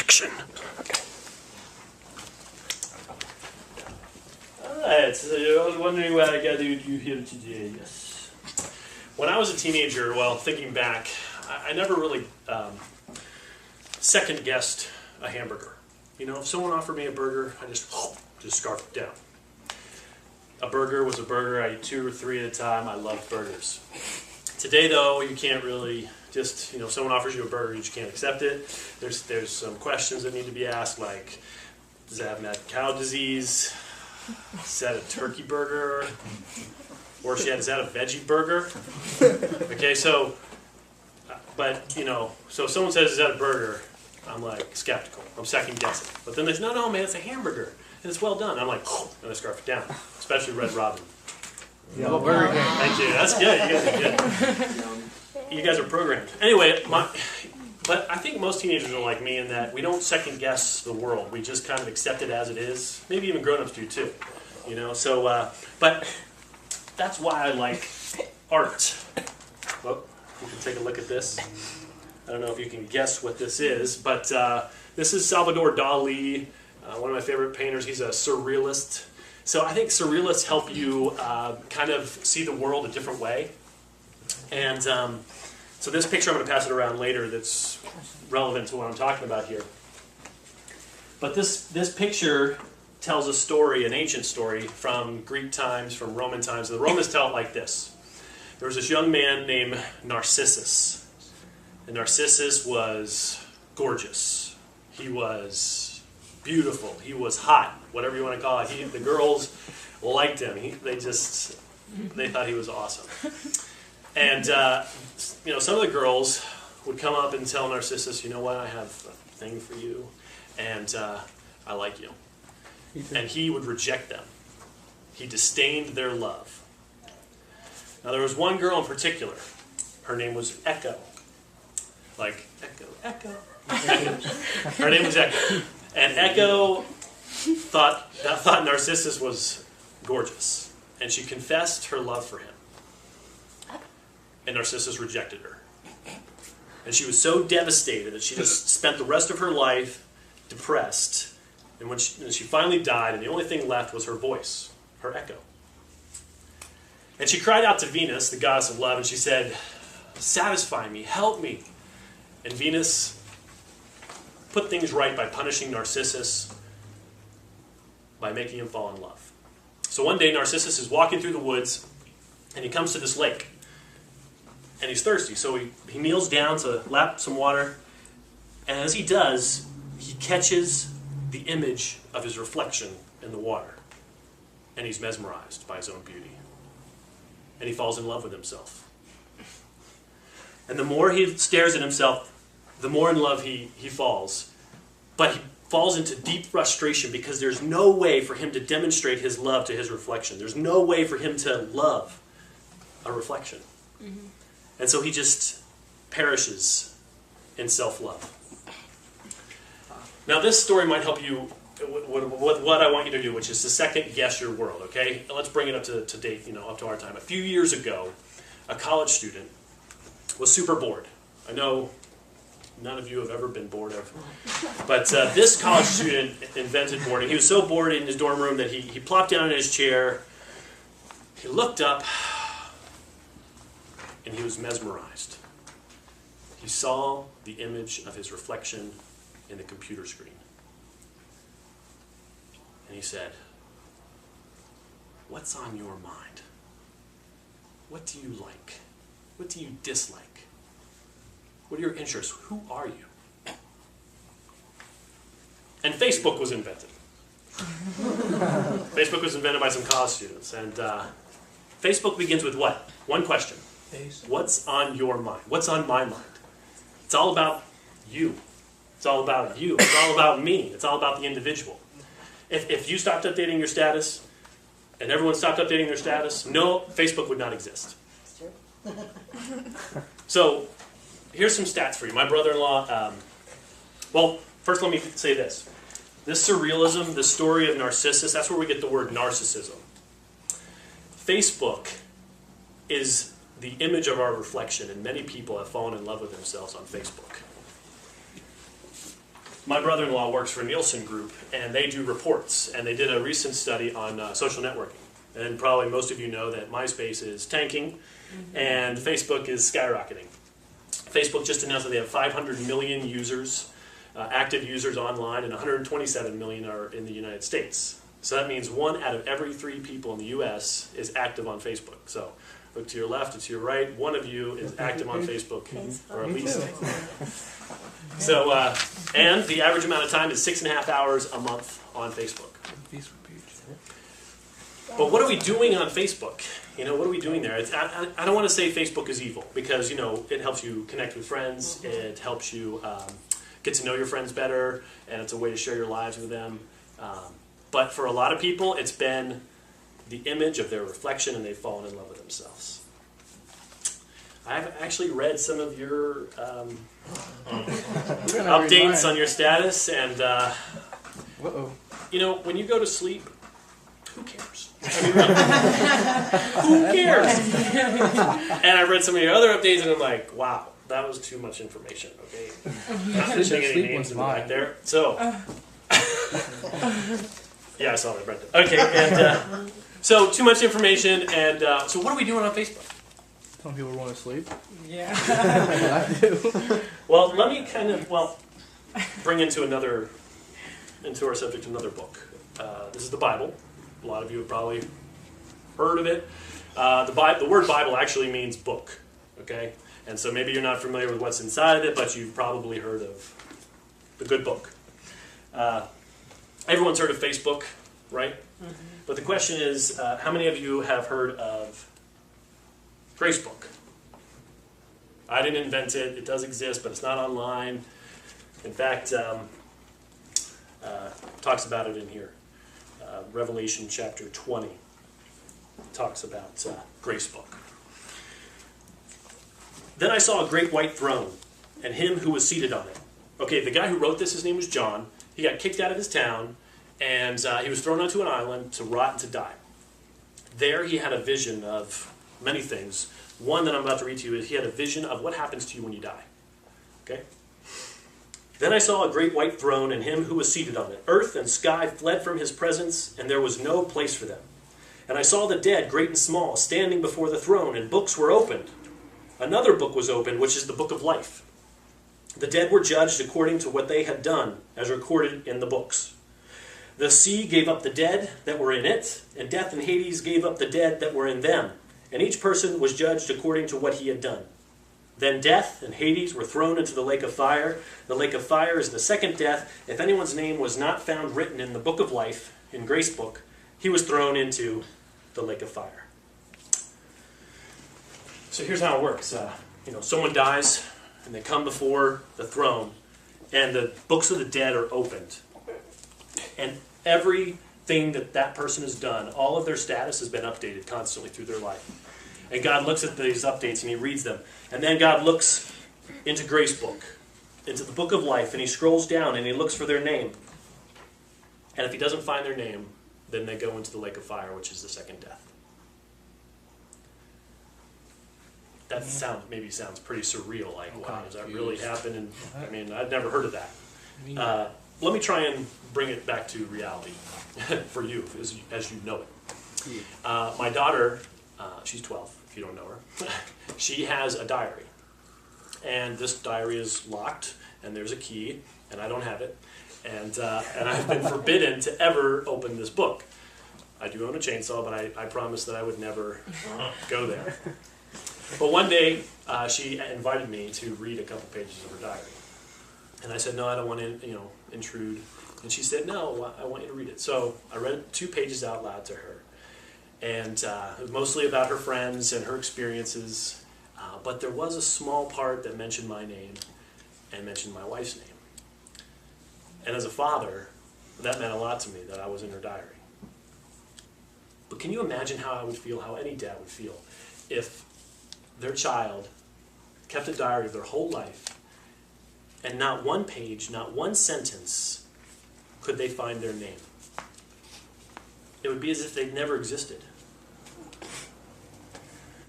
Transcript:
action. Alright, so I was wondering what I gathered you here today. Yes. When I was a teenager, well, thinking back, I never really second-guessed a hamburger. You know, if someone offered me a burger, I just scarfed it down. A burger was a burger. I eat 2 or 3 at a time. I loved burgers. Today, though, you can't really just, if someone offers you a burger, you just can't accept it. There's some questions that need to be asked, like, does that have mad cow disease? Is that a turkey burger? Or is that a veggie burger? Okay, so, so if someone says, is that a burger? I'm like skeptical. I'm second guessing. But then there's, no, man, it's a hamburger. And it's well done. I'm like, and I scarf it down. Especially Red Robin. Yeah, Burger King. Thank you. That's good. You guys are good. You guys are programmed. Anyway, but I think most teenagers are like me in that we don't second guess the world. We just kind of accept it as it is. Maybe even grown-ups do too. So, but that's why I like art. Well, you can take a look at this. I don't know if you can guess what this is, but this is Salvador Dali, one of my favorite painters. He's a surrealist. So I think surrealists help you kind of see the world a different way. And so this picture, I'm going to pass it around later, that's relevant to what I'm talking about here. But this picture tells a story, an ancient story, from Greek times, from Roman times. And the Romans tell it like this. There was this young man named Narcissus. And Narcissus was gorgeous. He was beautiful. He was hot, whatever you want to call it. The girls liked him. They thought he was awesome. And some of the girls would come up and tell Narcissus, you know what, I have a thing for you, and I like you. And he would reject them. He disdained their love. Now there was one girl in particular. Her name was Echo. Like, Echo. Her name was Echo. And Echo thought Narcissus was gorgeous. And she confessed her love for him. And Narcissus rejected her. And she was so devastated that she just spent the rest of her life depressed. And when she finally died, and the only thing left was her voice, her echo. And she cried out to Venus, the goddess of love, and she said, satisfy me, help me. And Venus put things right by punishing Narcissus, by making him fall in love. So one day Narcissus is walking through the woods, and he comes to this lake. And he's thirsty, so he kneels down to lap some water. And as he does, he catches the image of his reflection in the water. And he's mesmerized by his own beauty. And he falls in love with himself. And the more he stares at himself, the more in love he falls. But he falls into deep frustration because there's no way for him to demonstrate his love to his reflection. There's no way for him to love a reflection. Mm-hmm. And so he just perishes in self-love. Now this story might help you with what I want you to do, which is to second guess your world, okay? Let's bring it up to date, up to our time. A few years ago, a college student was super bored. I know none of you have ever been bored ever. But this college student invented boredom. He was so bored in his dorm room that he plopped down in his chair, he looked up, and he was mesmerized. He saw the image of his reflection in the computer screen. And he said, what's on your mind? What do you like? What do you dislike? What are your interests? Who are you? And Facebook was invented. Facebook was invented by some college students. And Facebook begins with what? One question. What's on your mind? What's on my mind? It's all about you. It's all about you. It's all about me. It's all about the individual. If you stopped updating your status, and everyone stopped updating their status, no, Facebook would not exist. That's true. So, here's some stats for you. My brother-in-law, well, first let me say this. This surrealism, the story of Narcissus, that's where we get the word narcissism. Facebook is the image of our reflection, and many people have fallen in love with themselves on Facebook. my brother-in-law works for Nielsen Group, and they do reports, and they did a recent study on social networking. And probably most of you know that MySpace is tanking, and Facebook is skyrocketing. Facebook just announced that they have 500 million users, active users online, and 127 million are in the United States. So that means 1 out of every 3 people in the U.S. is active on Facebook. So look to your left and to your right. One of you is active on Facebook, or at least. So, and the average amount of time is 6.5 hours a month on Facebook. But what are we doing on Facebook? You know, what are we doing there? I don't want to say Facebook is evil, because, you know, it helps you connect with friends. It helps you get to know your friends better, and it's a way to share your lives with them. But for a lot of people, it's been the image of their reflection, and they've fallen in love with themselves. I've actually read some of your updates on your status, and you know, when you go to sleep, who cares? I mean, really, who cares? And I read some of your other updates, and I'm like, wow, that was too much information. Okay, not mentioning any names in the back there. So, yeah, I saw that, Brenda. Okay, and so too much information, and so what are we doing on Facebook? Some people want to sleep. Yeah. I do. Well, let me kind of bring into our subject another book. This is the Bible. A lot of you have probably heard of it. The word Bible actually means book, okay? And so maybe you're not familiar with what's inside of it, but you've probably heard of the good book. Everyone's heard of Facebook, right? Mm-hmm. But the question is, how many of you have heard of Gracebook? I didn't invent it. It does exist, but it's not online. In fact, talks about it in here. Revelation chapter 20 talks about Gracebook. Then I saw a great white throne, and him who was seated on it. Okay, the guy who wrote this, his name was John. He got kicked out of his town, and he was thrown onto an island to rot and to die. There he had a vision of many things. One that I'm about to read to you is he had a vision of what happens to you when you die. Okay? Then I saw a great white throne and him who was seated on it. Earth and sky fled from his presence, and there was no place for them. And I saw the dead, great and small, standing before the throne, and books were opened. Another book was opened, which is the book of life. The dead were judged according to what they had done, as recorded in the books. The sea gave up the dead that were in it, and death and Hades gave up the dead that were in them. And each person was judged according to what he had done. Then death and Hades were thrown into the lake of fire. The lake of fire is the second death. If anyone's name was not found written in the book of life, in Gracebook, he was thrown into the lake of fire. So here's how it works. Someone dies, and they come before the throne, and the books of the dead are opened. And everything that person has done, all of their status has been updated constantly through their life. And God looks at these updates and he reads them. And then God looks into Gracebook, into the book of life, and he scrolls down and he looks for their name. And if he doesn't find their name, then they go into the lake of fire, which is the second death. That maybe sounds pretty surreal. Like, wow, does that really happen? And I mean, I've never heard of that. Let me try and bring it back to reality for you, as you know it. My daughter, she's 12, if you don't know her, she has a diary. And this diary is locked, and there's a key, and I don't have it. And I've been forbidden to ever open this book. I do own a chainsaw, but I promised that I would never go there. But one day, she invited me to read a couple pages of her diary. And I said, no, I don't want to, intrude. And she said, no, I want you to read it. So I read 2 pages out loud to her. And it was mostly about her friends and her experiences. But there was a small part that mentioned my name and mentioned my wife's name. And as a father, that meant a lot to me that I was in her diary. But can you imagine how I would feel, how any dad would feel, if their child kept a diary of their whole life, and not one page, not one sentence, could they find their name? It would be as if they'd never existed.